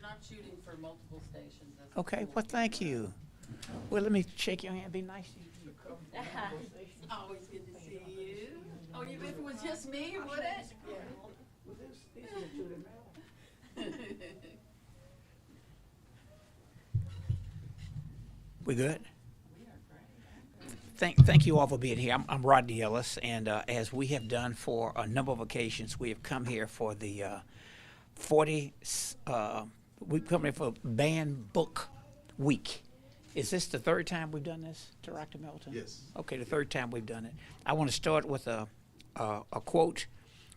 not shooting for multiple stations. That's Okay, well, thank you. Well, let me shake your hand, be nice to you. always good to see you. Oh, you, if it was just me, would it? We good? Thank you all for being here. I'm Rodney Ellis, and as we have done for a number of occasions, we have come here for the 40. We've come here for Banned Book Week. Is this the third time we've done this, Director Melton? Yes. Okay, the third time we've done it. I want to start with a quote.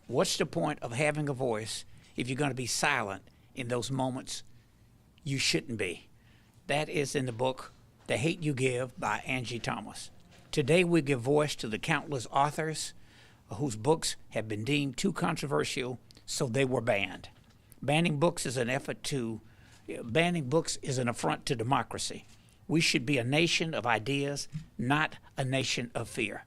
What's the point of having a voice if you're going to be silent in those moments you shouldn't be? That is in the book The Hate You Give by Angie Thomas. Today we give voice to the countless authors whose books have been deemed too controversial, so they were banned. Banning books is an affront to democracy. We should be a nation of ideas, not a nation of fear.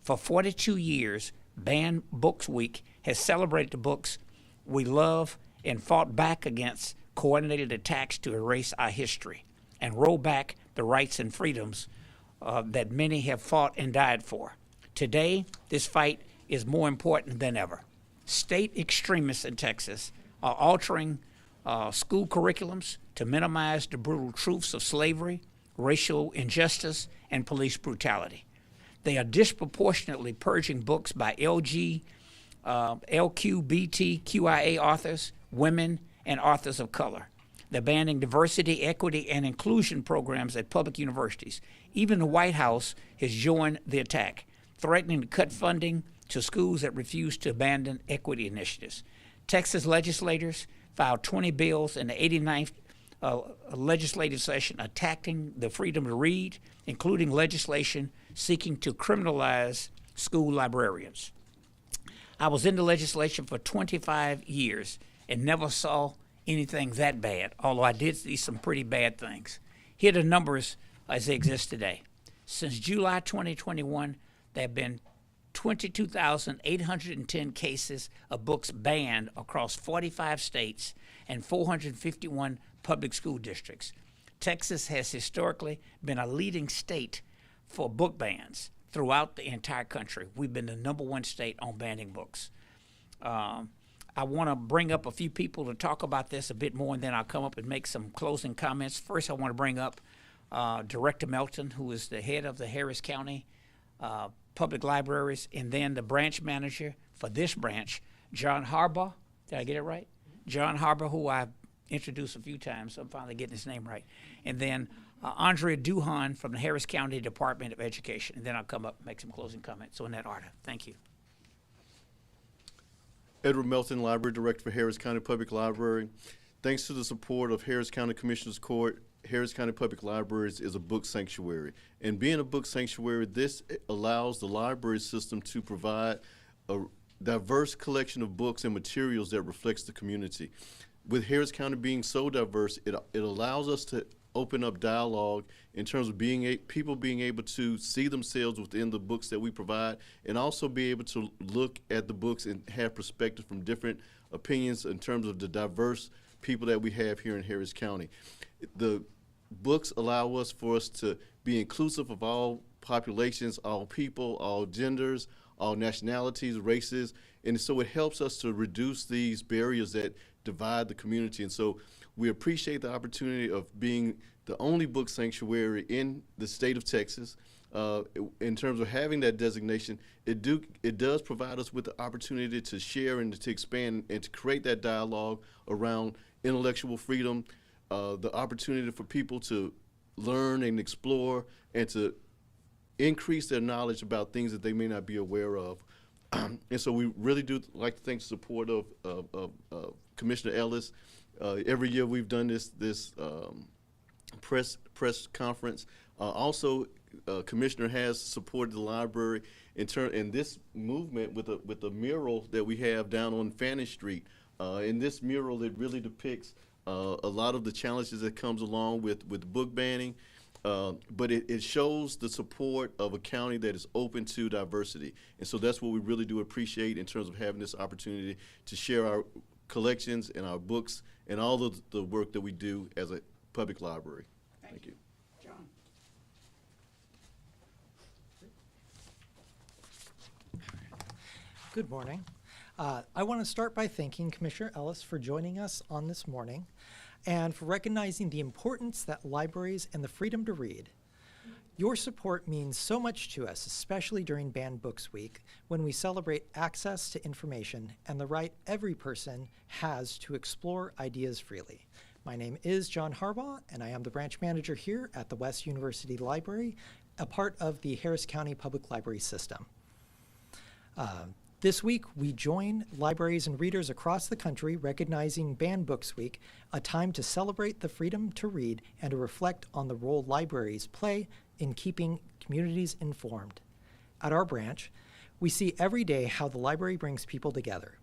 For 42 years, Banned Books Week has celebrated the books we love and fought back against coordinated attacks to erase our history and roll back the rights and freedoms that many have fought and died for. Today, this fight is more important than ever. State extremists in Texas are altering school curriculums to minimize the brutal truths of slavery, racial injustice, and police brutality. They are disproportionately purging books by LGBTQIA authors, women, and authors of color. They're banning diversity, equity, and inclusion programs at public universities. Even the White House has joined the attack, threatening to cut funding to schools that refuse to abandon equity initiatives. Texas legislators filed 20 bills in the 89th legislative session attacking the freedom to read, including legislation seeking to criminalize school librarians. I was in the legislation for 25 years and never saw anything that bad, although I did see some pretty bad things. Here are the numbers as they exist today. Since July 2021, there have been 22,810 cases of books banned across 45 states and 451 public school districts. Texas has historically been a leading state for book bans throughout the entire country. We've been the #1 state on banning books. I want to bring up a few people to talk about this a bit more, and then I'll come up and make some closing comments. First, I want to bring up Director Melton, who is the head of the Harris County Public Libraries, and then the branch manager for this branch, John Harbaugh. Did I get it right? John Harbaugh, who I've introduced a few times, so I'm finally getting his name right. And then Andrea Duhan from the Harris County Department of Education. And then I'll come up and make some closing comments. So in that order, thank you. Edward Melton, Library Director for Harris County Public Library. Thanks to the support of Harris County Commissioners Court, Harris County Public Libraries is a book sanctuary. And being a book sanctuary, this allows the library system to provide a diverse collection of books and materials that reflects the community. With Harris County being so diverse, it allows us to open up dialogue in terms of people being able to see themselves within the books that we provide, and also be able to look at the books and have perspective from different opinions in terms of the diverse people that we have here in Harris County. The books allow us to be inclusive of all populations, all people, all genders, all nationalities, races, and so it helps us to reduce these barriers that divide the community. And so we appreciate the opportunity of being the only book sanctuary in the state of Texas. In terms of having that designation, it does provide us with the opportunity to share and to expand and to create that dialogue around intellectual freedom, the opportunity for people to learn and explore and to increase their knowledge about things that they may not be aware of. And so we really do like to thank the support of Commissioner Ellis. Every year we've done this press conference. Also, Commissioner has supported the library in this movement with the mural that we have down on Fannin Street. In this mural, it really depicts a lot of the challenges that comes along with book banning. But it shows the support of a county that is open to diversity. And so that's what we really do appreciate in terms of having this opportunity to share our collections and our books and all of the work that we do as a public library. Thank you. John. Good morning. I want to start by thanking Commissioner Ellis for joining us on this morning and for recognizing the importance that libraries and the freedom to read. Your support means so much to us, especially during Banned Books Week, when we celebrate access to information and the right every person has to explore ideas freely. My name is John Harbaugh, and I am the branch manager here at the West University Library, a part of the Harris County Public Library System. This week, we join libraries and readers across the country recognizing Banned Books Week, a time to celebrate the freedom to read and to reflect on the role libraries play in keeping communities informed. At our branch, we see every day how the library brings people together.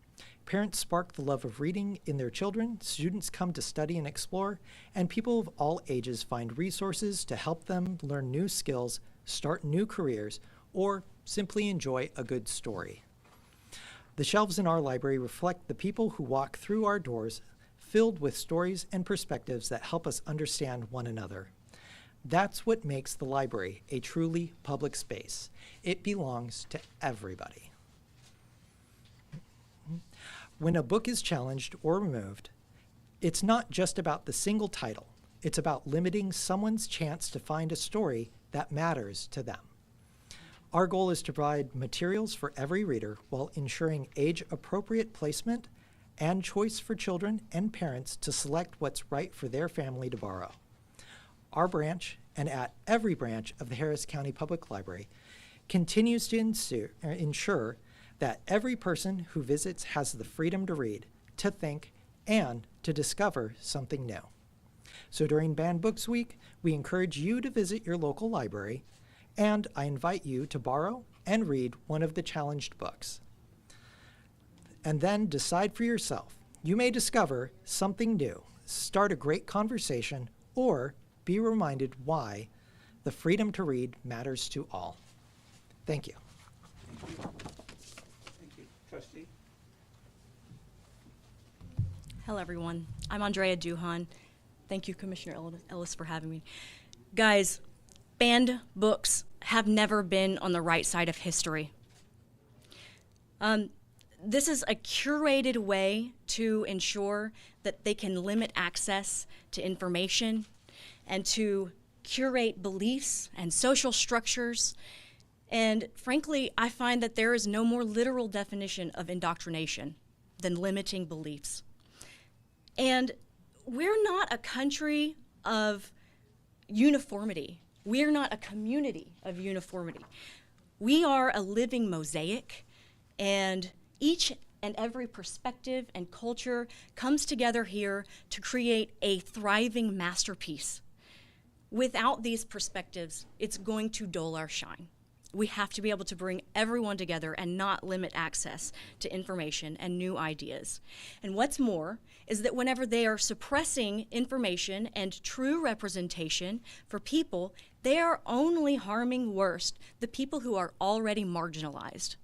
Parents spark the love of reading in their children, students come to study and explore, and people of all ages find resources to help them learn new skills, start new careers, or simply enjoy a good story. The shelves in our library reflect the people who walk through our doors, filled with stories and perspectives that help us understand one another. That's what makes the library a truly public space. It belongs to everybody. When a book is challenged or removed, it's not just about the single title. It's about limiting someone's chance to find a story that matters to them. Our goal is to provide materials for every reader while ensuring age-appropriate placement and choice for children and parents to select what's right for their family to borrow. Our branch, and at every branch of the Harris County Public Library, continues to ensure that every person who visits has the freedom to read, to think, and to discover something new. So during Banned Books Week, we encourage you to visit your local library, and I invite you to borrow and read one of the challenged books. And then decide for yourself. You may discover something new, start a great conversation, or be reminded why the freedom to read matters to all. Thank you. Thank you. Thank you. Trustee? Hello, everyone. I'm Andrea Duhan. Thank you, Commissioner Ellis, for having me. Guys, banned books have never been on the right side of history. This is a curated way to ensure that they can limit access to information and to curate beliefs and social structures. And frankly, I find that there is no more literal definition of indoctrination than limiting beliefs. And we're not a country of uniformity. We're not a community of uniformity. We are a living mosaic, and each and every perspective and culture comes together here to create a thriving masterpiece. Without these perspectives, it's going to dull our shine. We have to be able to bring everyone together and not limit access to information and new ideas. And what's more is that whenever they are suppressing information and true representation for people, they are only harming worst the people who are already marginalized.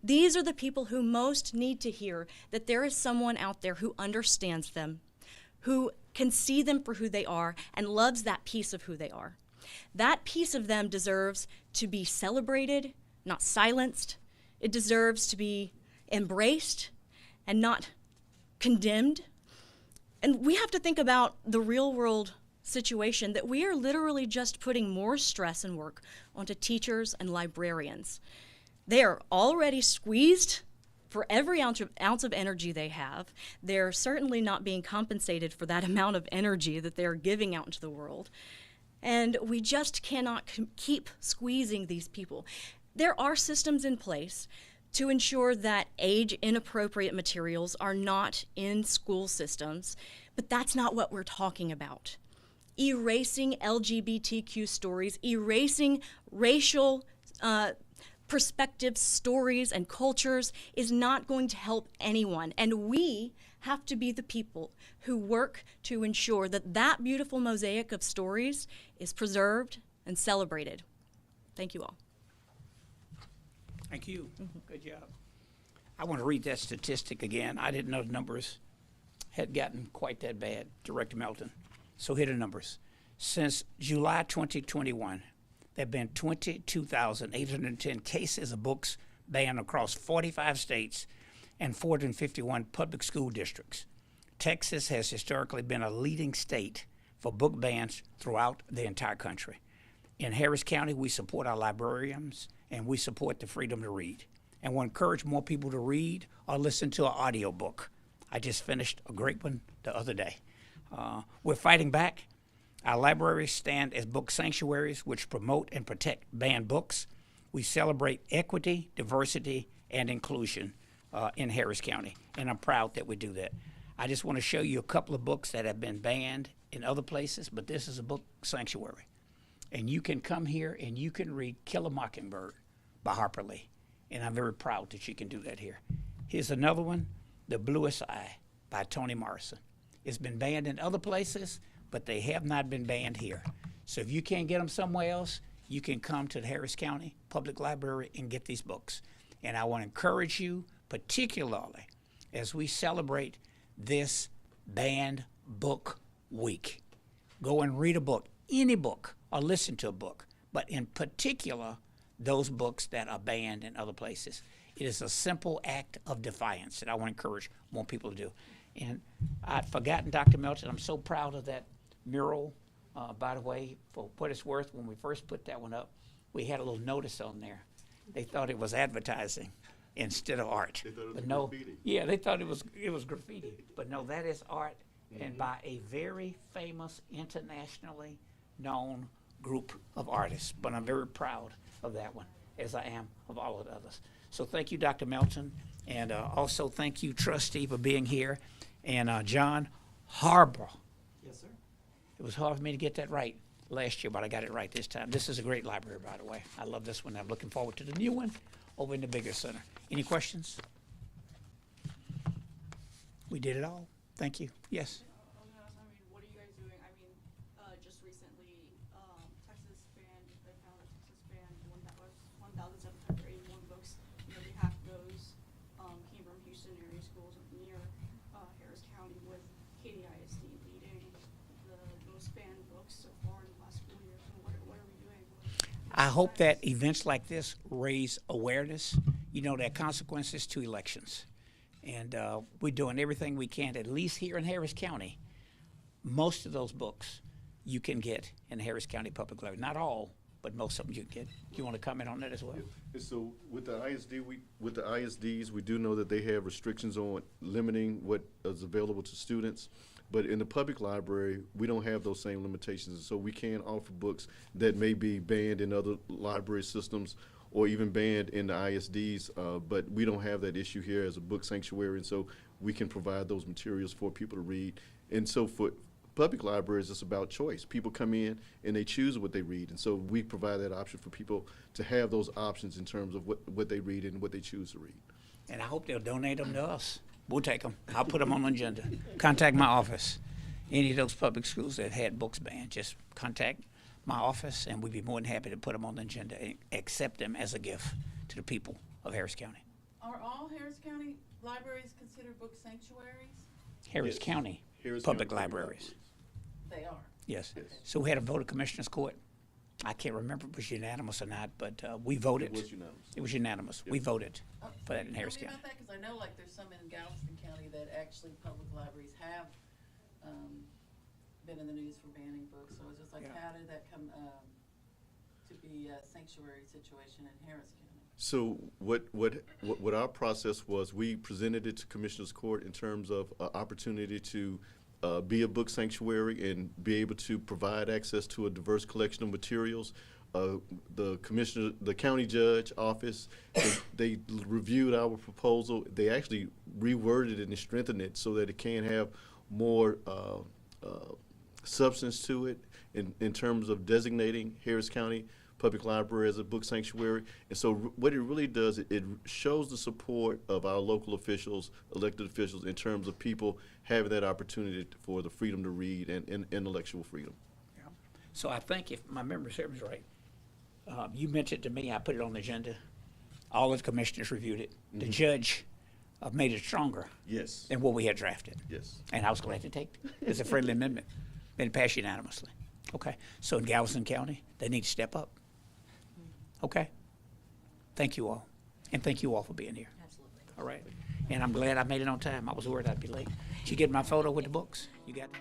These are the people who most need to hear that there is someone out there who understands them, who can see them for who they are and loves that piece of who they are. That piece of them deserves to be celebrated, not silenced. It deserves to be embraced and not condemned. And we have to think about the real world situation that we are literally just putting more stress and work onto teachers and librarians. They are already squeezed for every ounce of energy they have. They're certainly not being compensated for that amount of energy that they're giving out into the world. And we just cannot keep squeezing these people. There are systems in place to ensure that age-inappropriate materials are not in school systems, but that's not what we're talking about. Erasing LGBTQ stories, erasing racial perspectives, stories, and cultures is not going to help anyone. And we have to be the people who work to ensure that that beautiful mosaic of stories is preserved and celebrated. Thank you all. Thank you. Good job. I want to read that statistic again. I didn't know the numbers had gotten quite that bad, Director Melton. So here are the numbers. Since July 2021, there have been 22,810 cases of books banned across 45 states and 451 public school districts. Texas has historically been a leading state for book bans throughout the entire country. In Harris County, we support our librarians and we support the freedom to read. And we'll encourage more people to read or listen to an audiobook. I just finished a great one the other day. We're fighting back. Our libraries stand as book sanctuaries which promote and protect banned books. We celebrate equity, diversity, and inclusion in Harris County, and I'm proud that we do that. I just want to show you a couple of books that have been banned in other places, but this is a book sanctuary. And you can come here and you can read Kill a Mockingbird by Harper Lee, and I'm very proud that you can do that here. Here's another one, The Bluest Eye by Toni Morrison. It's been banned in other places, but they have not been banned here. So if you can't get them somewhere else, you can come to the Harris County Public Library and get these books. And I want to encourage you, particularly as we celebrate this Banned Book Week. Go and read a book, any book, or listen to a book, but in particular, those books that are banned in other places. It is a simple act of defiance that I want to encourage more people to do. And I'd forgotten, Dr. Melton, I'm so proud of that mural. By the way, for what it's worth, when we first put that one up, we had a little notice on there. They thought it was advertising instead of art. They thought it was But no, graffiti. yeah, they thought it was graffiti. But no, that is art, and by a very famous, internationally known group of artists. But I'm very proud of that one, as I am of all of the others. So thank you, Dr. Melton, and also thank you, Trustee, for being here, and John Harbour. Yes, sir. It was hard for me to get that right last year, but I got it right this time. This is a great library, by the way. I love this one. I'm looking forward to the new one over in the bigger center. Any questions? We did it all. Thank you. Yes. I was gonna ask, I mean, what are you guys doing? I mean, just recently, Texas banned, they found that Texas banned 1,781 books. Nearly half of those came from Houston area schools near Harris County, with Katy ISD leading the most banned books so far in the last school year. So what are we doing? I hope that events like this raise awareness. You know, there are consequences to elections. And we're doing everything we can, at least here in Harris County. Most of those books you can get in Harris County Public Library. Not all, but most of them you can get. Do you want to comment on that as well? And so with the ISDs, we do know that they have restrictions on limiting what is available to students. But in the public library, we don't have those same limitations. So we can offer books that may be banned in other library systems or even banned in the ISDs, but we don't have that issue here as a book sanctuary, and so we can provide those materials for people to read. And so for public libraries, it's about choice. People come in and they choose what they read, and so we provide that option for people to have those options in terms of what they read and what they choose to read. And I hope they'll donate them to us. We'll take them. I'll put them on the agenda. Contact my office. Any of those public schools that had books banned, just contact my office, and we'd be more than happy to put them on the agenda and accept them as a gift to the people of Harris County. Are all Harris County libraries considered book sanctuaries? Harris Yes. County Harris Public County Libraries. They are. Yes. Yes. So we had a vote of Commissioners Court. I can't remember if it was unanimous or not, but we voted. It was unanimous. It was unanimous. We voted for that in Harris Tell me County. about that, 'cause I know like there's some in Galveston County that actually public libraries have been in the news for banning books. So it's just like, Yeah. how did that come to be a sanctuary situation in Harris County? So what our process was, we presented it to Commissioners Court in terms of opportunity to be a book sanctuary and be able to provide access to a diverse collection of materials. The county judge office, they reviewed our proposal. They actually reworded it and strengthened it so that it can have more substance to it in terms of designating Harris County Public Library as a book sanctuary. And so what it really does, it shows the support of our local officials, elected officials, in terms of people having that opportunity for the freedom to read and intellectual freedom. Yeah. So I think if my memory serves right, you mentioned to me, I put it on the agenda. All of the commissioners reviewed it. The judge made it stronger Yes. than what we had drafted. Yes. And I was glad to take it. It's a friendly amendment. Been passed unanimously. Okay. So in Galveston County, they need to step up. Okay. Thank you all. And thank you all for being here. Absolutely. All right. And I'm glad I made it on time. I was worried I'd be late. Did you get my photo with the books? You got that?